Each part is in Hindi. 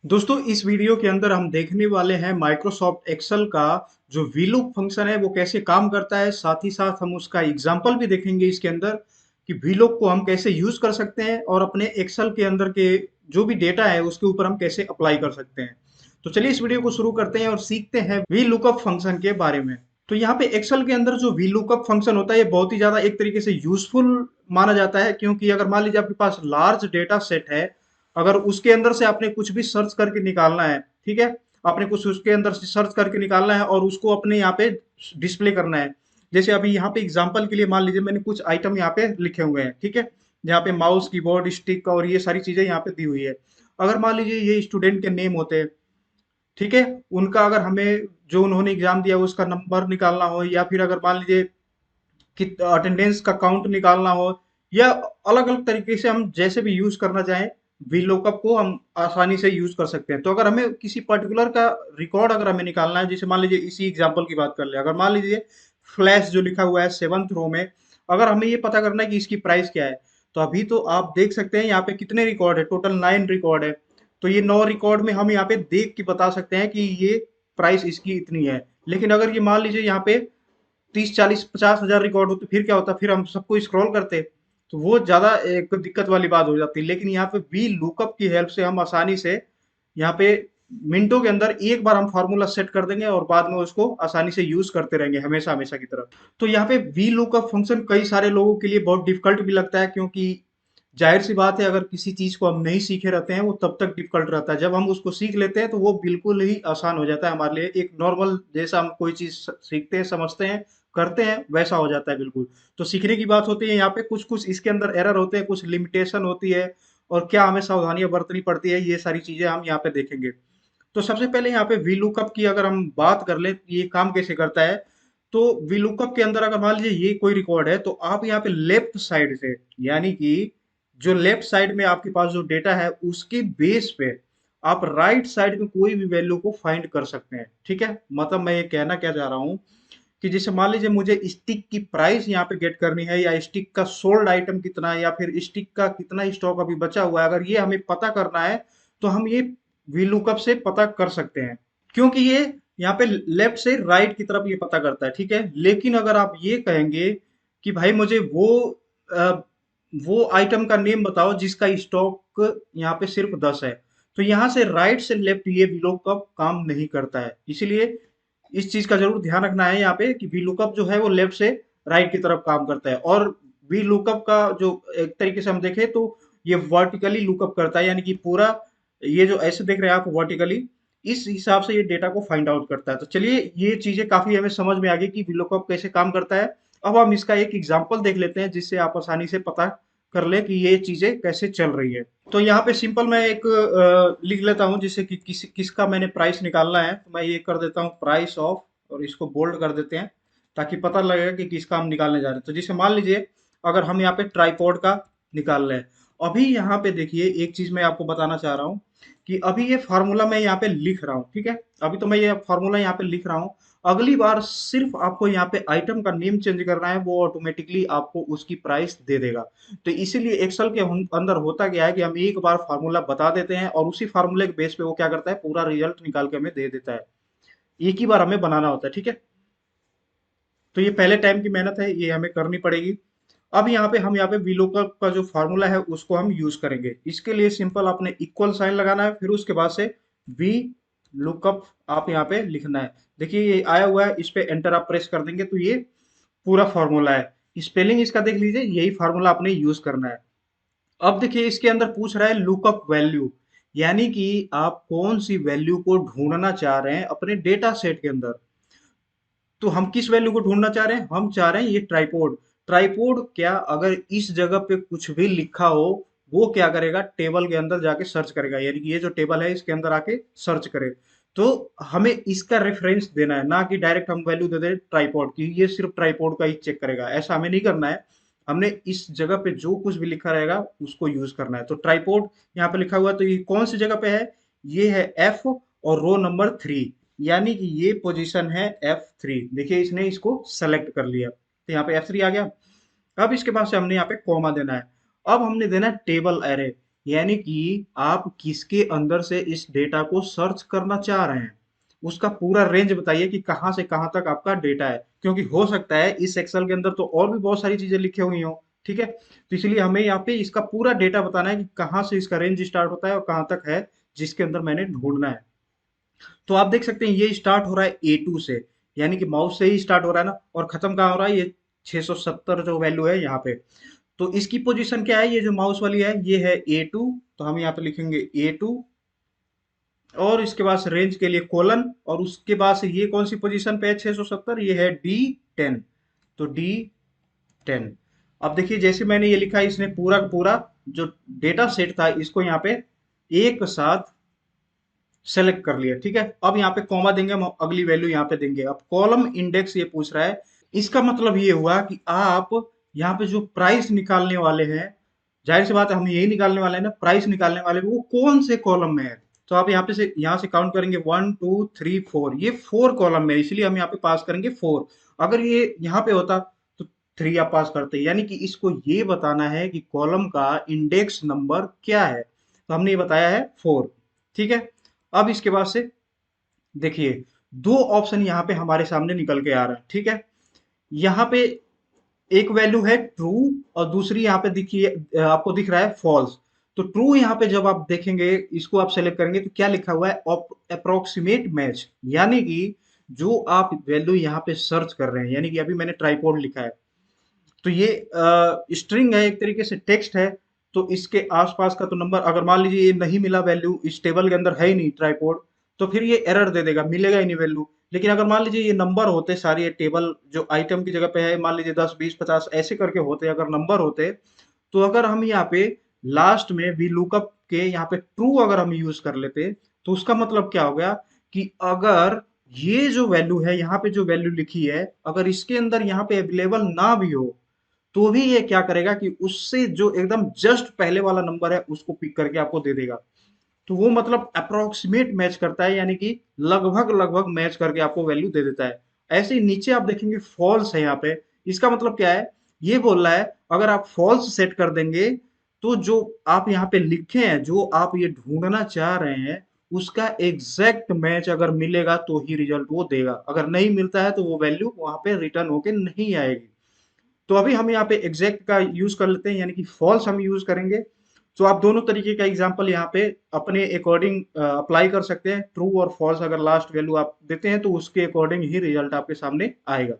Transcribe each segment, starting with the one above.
दोस्तों इस वीडियो के अंदर हम देखने वाले हैं माइक्रोसॉफ्ट एक्सेल का जो वीलुक फंक्शन है वो कैसे काम करता है। साथ ही साथ हम उसका एग्जाम्पल भी देखेंगे इसके अंदर कि वीलुक को हम कैसे यूज कर सकते हैं और अपने एक्सेल के अंदर के जो भी डेटा है उसके ऊपर हम कैसे अप्लाई कर सकते हैं। तो चलिए इस वीडियो को शुरू करते हैं और सीखते हैं वीलुकअप फंक्शन के बारे में। तो यहाँ पे एक्सेल के अंदर जो वीलुकअप फंक्शन होता है ये बहुत ही ज्यादा एक तरीके से यूजफुल माना जाता है, क्योंकि अगर मान लीजिए आपके पास लार्ज डेटा सेट है, अगर उसके अंदर से आपने कुछ भी सर्च करके निकालना है, ठीक है, आपने कुछ उसके अंदर से सर्च करके निकालना है और उसको अपने यहाँ पे डिस्प्ले करना है। जैसे अभी यहाँ पे एग्जांपल के लिए मान लीजिए मैंने कुछ आइटम यहाँ पे लिखे हुए हैं, ठीक है, यहाँ पे माउस कीबोर्ड स्टिक और ये सारी चीजें यहाँ पे दी हुई है। अगर मान लीजिए ये स्टूडेंट के नेम होते हैं, ठीक है, उनका अगर हमें जो उन्होंने एग्जाम दिया उसका नंबर निकालना हो, या फिर अगर मान लीजिए कि अटेंडेंस का काउंट निकालना हो, या अलग अलग तरीके से हम जैसे भी यूज करना चाहें वीलुकअप को हम आसानी से यूज कर सकते हैं। तो अगर हमें किसी पर्टिकुलर का रिकॉर्ड अगर हमें निकालना है, जैसे मान लीजिए इसी एग्जांपल की बात कर ले, अगर मान लीजिए फ्लैश जो लिखा हुआ है 7th रो में, अगर हमें ये पता करना है कि इसकी प्राइस क्या है, तो अभी तो आप देख सकते हैं यहाँ पे कितने रिकॉर्ड है, टोटल 9 रिकॉर्ड है। तो ये 9 रिकॉर्ड में हम यहाँ पे देख के बता सकते हैं कि ये प्राइस इसकी इतनी है। लेकिन अगर ये मान लीजिए यहाँ पे 30 40 50 हजार रिकॉर्ड होते फिर क्या होता, फिर हम सबको स्क्रॉल करते, तो वो ज्यादा एक दिक्कत वाली बात हो जाती। लेकिन यहाँ पे वी लुकअप की हेल्प से हम आसानी से यहाँ पे मिनटों के अंदर एक बार हम फार्मूला सेट कर देंगे और बाद में उसको आसानी से यूज करते रहेंगे हमेशा हमेशा की तरह। तो यहाँ पे वी लुकअप फंक्शन कई सारे लोगों के लिए बहुत डिफिकल्ट भी लगता है, क्योंकि जाहिर सी बात है अगर किसी चीज को हम नहीं सीखे रहते हैं वो तब तक डिफिकल्ट रहता है, जब हम उसको सीख लेते हैं तो वो बिल्कुल ही आसान हो जाता है हमारे लिए। एक नॉर्मल जैसा हम कोई चीज सीखते हैं, समझते हैं, करते हैं, वैसा हो जाता है बिल्कुल। तो सीखने की बात होती है, यहाँ पे कुछ कुछ इसके अंदर एरर होते हैं, कुछ लिमिटेशन होती है और क्या हमें सावधानियां बरतनी पड़ती है, ये सारी चीजें हम यहाँ पे देखेंगे। तो सबसे पहले यहाँ पे वीलुकअप की अगर हम बात कर ले ये काम कैसे करता है, तो वीलुकअप के अंदर अगर मान लीजिए ये कोई रिकॉर्ड है, तो आप यहाँ पे लेफ्ट साइड से, यानी कि जो लेफ्ट साइड में आपके पास जो डेटा है उसके बेस पे आप राइट साइड में कोई भी वैल्यू को फाइंड कर सकते हैं। ठीक है, मतलब मैं ये कहना क्या चाह रहा हूँ कि जैसे मान लीजिए मुझे स्टिक की प्राइस यहाँ पे गेट करनी है, या स्टिक का सोल्ड आइटम कितना है, या फिर स्टिक का कितना स्टॉक अभी बचा हुआ है, अगर ये हमें पता करना है तो हम ये वीलुकअप से पता कर सकते हैं, क्योंकि ये यहाँ पे लेफ्ट से राइट की तरफ ये पता करता है। ठीक है, लेकिन अगर आप ये कहेंगे कि भाई मुझे अ, वो आइटम का नेम बताओ जिसका स्टॉक यहाँ पे सिर्फ 10 है, तो यहाँ से राइट से लेफ्ट ये वीलुकअप काम नहीं करता है। इसीलिए इस चीज का जरूर ध्यान रखना है यहाँ पे कि वी लुकअप जो है वो लेफ्ट से राइट की तरफ काम करता है। और वी लुकअप का जो एक तरीके से हम देखें तो ये वर्टिकली लुकअप करता है, यानी कि पूरा ये जो ऐसे देख रहे हैं आप वर्टिकली, इस हिसाब से ये डेटा को फाइंड आउट करता है। तो चलिए ये चीजें काफी हमें समझ में आ गई कि वी लुकअप कैसे काम करता है। अब हम इसका एक एग्जाम्पल देख लेते हैं जिससे आप आसानी से पता कर ले कि ये चीजें कैसे चल रही है। तो यहाँ पे सिंपल मैं एक लिख लेता हूँ, जिससे कि किसका मैंने प्राइस निकालना है, तो मैं ये कर देता हूँ प्राइस ऑफ, और इसको बोल्ड कर देते हैं ताकि पता लगेगा कि किसका हम निकालने जा रहे हैं। तो जैसे मान लीजिए अगर हम यहाँ पे ट्राइपॉड का निकाल रहे हैं, अभी यहाँ पे देखिए एक चीज मैं आपको बताना चाह रहा हूँ कि अभी ये फार्मूला मैं यहाँ पे लिख रहा हूँ, ठीक है, अभी तो मैं ये फार्मूला यहाँ पे लिख रहा हूँ। अगली बार सिर्फ आपको यहाँ पे आइटम का नेम चेंज करना है, वो ऑटोमेटिकली आपको उसकी प्राइस दे देगा। तो इसीलिए एक्सेल के अंदर होता क्या है कि हम एक बार फार्मूला बता देते हैं और उसी फार्मूले के बेस पे वो क्या करता है, पूरा रिजल्ट निकाल के हमें दे देता है। एक ही बार हमें बनाना होता है, ठीक है। तो ये पहले टाइम की मेहनत है, ये हमें करनी पड़ेगी। अब यहाँ पे VLOOKUP का जो फार्मूला है उसको हम यूज करेंगे। इसके लिए सिंपल आपने इक्वल साइन लगाना है, फिर उसके बाद से वी लुकअप आप यहाँ पे लिखना है। देखिए ये आया हुआ है, इस पे एंटर आप प्रेस कर देंगे तो ये पूरा फार्मूला है। स्पेलिंग इसका देख लीजिए, यही फार्मूला आपने यूज करना है। अब देखिए इसके अंदर पूछ रहा है लुकअप वैल्यू, यानी कि आप कौन सी वैल्यू को ढूंढना चाह रहे हैं अपने डेटा सेट के अंदर। तो हम किस वैल्यू को ढूंढना चाह रहे हैं, हम चाह रहे हैं ये ट्राइपोड। ट्राइपोड क्या, अगर इस जगह पे कुछ भी लिखा हो वो क्या करेगा, टेबल के अंदर जाके सर्च करेगा, यानी कि ये जो टेबल है इसके अंदर आके सर्च करे। तो हमें इसका रेफरेंस देना है, ना कि डायरेक्ट हम वैल्यू दे दे ट्राइपॉड की, ये सिर्फ ट्राइपॉड का ही चेक करेगा, ऐसा हमें नहीं करना है। हमने इस जगह पे जो कुछ भी लिखा रहेगा उसको यूज करना है। तो ट्राइपॉड यहाँ पे लिखा हुआ है, तो ये कौन सी जगह पे है, ये है एफ और रो नंबर 3, यानी कि ये पोजीशन है F3। देखिए इसने इसको सेलेक्ट कर लिया, तो यहाँ पे F3 आ गया। अब इसके बाद से हमने यहाँ पे कॉमा देना है। अब हमने देना है टेबल एरे, यानी कि आप किसके अंदर से इस डेटा को सर्च करना चाह रहे हैं, उसका पूरा रेंज बताइए कि कहाँ से कहाँ तक आपका डेटा है, क्योंकि हो सकता है इस एक्सेल के अंदर तो और भी बहुत सारी चीजें लिखी हुई हो। ठीक है, तो इसलिए हमें यहाँ पे इसका पूरा डेटा बताना है कि कहाँ से इसका रेंज स्टार्ट होता है और कहाँ तक है, जिसके अंदर मैंने ढूंढना है। तो आप देख सकते हैं ये स्टार्ट हो रहा है A2 से, यानी कि माउस से ही स्टार्ट हो रहा है ना, और खत्म कहाँ हो रहा है, ये 670 जो वैल्यू है यहाँ पे। तो इसकी पोजीशन क्या है, ये जो माउस वाली है ये है A2, तो हम यहाँ पे लिखेंगे A2, और इसके बाद से रेंज के लिए कोलन, और उसके बाद से ये कौन सी पोजीशन पे है 670, ये है D10। तो D10। अब देखिए जैसे मैंने ये लिखा है, इसने पूरा का पूरा जो डेटा सेट था इसको यहाँ पे एक साथ सेलेक्ट कर लिया। ठीक है, अब यहाँ पे कॉमा देंगे, हम अगली वैल्यू यहाँ पे देंगे। अब कॉलम इंडेक्स ये पूछ रहा है, इसका मतलब ये हुआ कि आप यहाँ पे जो प्राइस निकालने वाले हैं, जाहिर सी बात है हम यही निकालने वाले हैं ना, प्राइस निकालने वाले हैं, वो कौन से कॉलम में है। तो आप यहाँ से काउंट करेंगे 1 2 3 4, ये 4 कॉलम में है, इसलिए हम यहाँ पे पास करेंगे 4। अगर ये यहाँ पे होता तो 3 आप पास करते, यानी कि इसको ये बताना है कि कॉलम का इंडेक्स नंबर क्या है, तो हमने ये बताया है 4। ठीक है, अब इसके बाद से देखिए दो ऑप्शन यहाँ पे हमारे सामने निकल के आ रहा है। ठीक है, यहाँ पे एक वैल्यू है ट्रू, और दूसरी यहाँ पे दिखिए आपको दिख रहा है फॉल्स। तो ट्रू यहाँ पे जब आप देखेंगे, इसको आप सेलेक्ट करेंगे तो क्या लिखा हुआ है, अप्रोक्सीमेट मैच, यानी कि जो आप वैल्यू यहाँ पे सर्च कर रहे हैं, यानी कि अभी मैंने ट्राइपॉड लिखा है, तो ये स्ट्रिंग है, एक तरीके से टेक्स्ट है। तो इसके आसपास का तो नंबर, अगर मान लीजिए ये नहीं मिला वैल्यू, इस टेबल के अंदर है ही नहीं ट्राइपॉड, तो फिर ये एरर दे देगा, मिलेगा ही नहीं वैल्यू। लेकिन अगर मान लीजिए ये नंबर होते सारे, ये टेबल जो आइटम की जगह पे है, मान लीजिए 10 20 50 ऐसे करके होते, अगर नंबर होते, तो अगर हम यहाँ पे लास्ट में वी लुकअप के यहाँ पे ट्रू अगर हम यूज कर लेते, तो उसका मतलब क्या हो गया कि अगर ये जो वैल्यू है, यहाँ पे जो वैल्यू लिखी है, अगर इसके अंदर यहाँ पे अवेलेबल ना भी हो, तो भी ये क्या करेगा कि उससे जो एकदम जस्ट पहले वाला नंबर है उसको पिक करके आपको दे देगा। तो वो मतलब अप्रोक्सीमेट मैच करता है, यानी कि लगभग लगभग मैच करके आपको वैल्यू दे देता है। ऐसे ही नीचे आप देखेंगे फॉल्स है यहाँ पे, इसका मतलब क्या है, ये बोल रहा है अगर आप फॉल्स सेट कर देंगे, तो जो आप यहाँ पे लिखे हैं, जो आप ये ढूंढना चाह रहे हैं, उसका एग्जैक्ट मैच अगर मिलेगा तो ही रिजल्ट वो देगा, अगर नहीं मिलता है तो वो वैल्यू वहां पे रिटर्न होके नहीं आएगी। तो अभी हम यहाँ पे एग्जैक्ट का यूज कर लेते हैं, यानी कि फॉल्स हम यूज करेंगे। तो आप दोनों तरीके का एग्जांपल यहाँ पे अपने अकॉर्डिंग अप्लाई कर सकते हैं। ट्रू और फॉल्स अगर लास्ट वैल्यू आप देते हैं तो उसके अकॉर्डिंग ही रिजल्ट आपके सामने आएगा।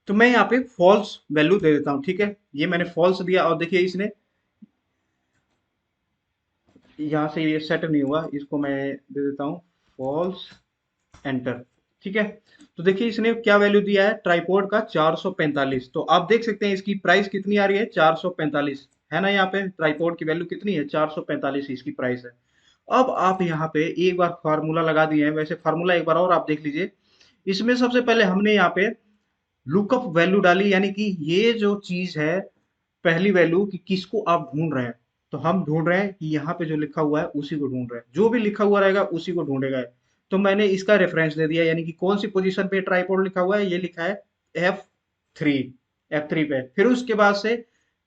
तो मैं यहाँ पे फॉल्स वैल्यू दे देता हूँ। ठीक है, ये मैंने फॉल्स दिया, और देखिए इसने यहाँ से ये सेट नहीं हुआ, इसको मैं दे देता हूँ फॉल्स, एंटर। ठीक है, तो देखिए इसने क्या वैल्यू दिया है ट्राइपॉड का, 445। तो आप देख सकते हैं इसकी प्राइस कितनी आ रही है, 445 है ना। यहाँ पे ट्राइपॉड की वैल्यू कितनी है, 445 इसकी प्राइस है। अब आप यहाँ पे एक बार फार्मूला लगा दिए हैं, वैसे फार्मूला एक बार और आप देख लीजिए। इसमें सबसे पहले हमने यहाँ पे लुकअप वैल्यू डाली, यानी कि ये जो चीज है, पहली वैल्यू कि किसको आप ढूंढ रहे हैं, तो हम ढूंढ रहे हैं कि यहाँ पे जो लिखा हुआ है उसी को ढूंढ रहे हैं, जो भी लिखा हुआ रहेगा उसी को ढूंढेगा। तो मैंने इसका रेफरेंस दे दिया, यानी कि कौन सी पोजीशन पे ट्राइपॉड लिखा हुआ है, ये लिखा है F3, F3 पे। फिर उसके बाद से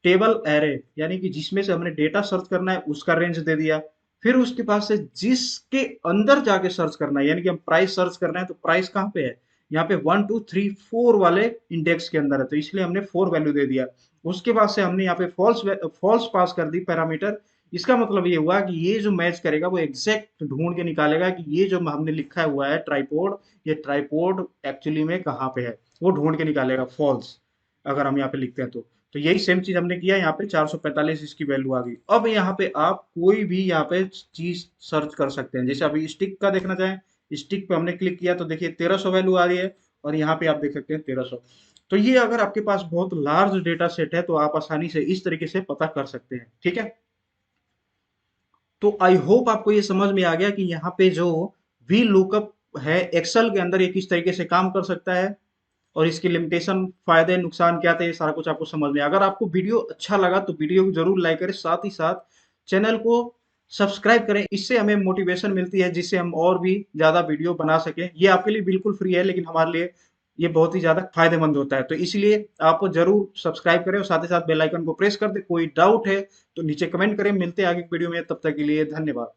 टेबल एरे, यानी कि जिसमें से हमने डेटा सर्च करना है उसका रेंज दे दिया। फिर उसके बाद से जिसके अंदर जाके सर्च करना है, यानी कि हम प्राइस सर्च कर रहे हैं, तो प्राइस कहाँ पे है, यहाँ पे 1 2 3 4 वाले इंडेक्स के अंदर है, तो इसलिए हमने 4 वैल्यू दे दिया। उसके बाद से हमने यहाँ पे फॉल्स फॉल्स पास कर दी पैरामीटर। इसका मतलब ये हुआ कि ये जो मैच करेगा वो एग्जैक्ट ढूंढ के निकालेगा कि ये जो हमने लिखा हुआ है ट्राइपॉड, ये ट्राइपॉड एक्चुअली में कहाँ पे है, वो ढूंढ के निकालेगा फॉल्स, अगर हम यहाँ पे लिखते हैं तो यही सेम चीज हमने किया, यहाँ पे 445 इसकी वैल्यू आ गई। अब यहाँ पे आप कोई भी यहाँ पे चीज सर्च कर सकते हैं, जैसे अभी स्टिक का देखना चाहें, स्टिक पे हमने क्लिक किया तो देखिए 1300 वैल्यू आ रही है, और यहाँ पे आप देख सकते हैं 1300। तो ये अगर आपके पास बहुत लार्ज डेटा सेट है तो आप आसानी से इस तरीके से पता कर सकते हैं। ठीक है, तो आई होप आपको ये समझ में आ गया कि यहाँ पे जो वी लुकअप है एक्सेल के अंदर, ये किस तरीके से काम कर सकता है, और इसकी लिमिटेशन, फायदे नुकसान क्या थे, ये सारा कुछ आपको समझ में। अगर आपको वीडियो अच्छा लगा तो वीडियो को जरूर लाइक करें, साथ ही साथ चैनल को सब्सक्राइब करें, इससे हमें मोटिवेशन मिलती है, जिससे हम और भी ज्यादा वीडियो बना सकें। ये आपके लिए बिल्कुल फ्री है, लेकिन हमारे लिए ये बहुत ही ज़्यादा फ़ायदेमंद होता है। तो इसलिए आप ज़रूर सब्सक्राइब करें और साथ ही साथ बेल आइकन को प्रेस कर दें। कोई डाउट है तो नीचे कमेंट करें। मिलते हैं आगे की वीडियो में, तब तक के लिए धन्यवाद।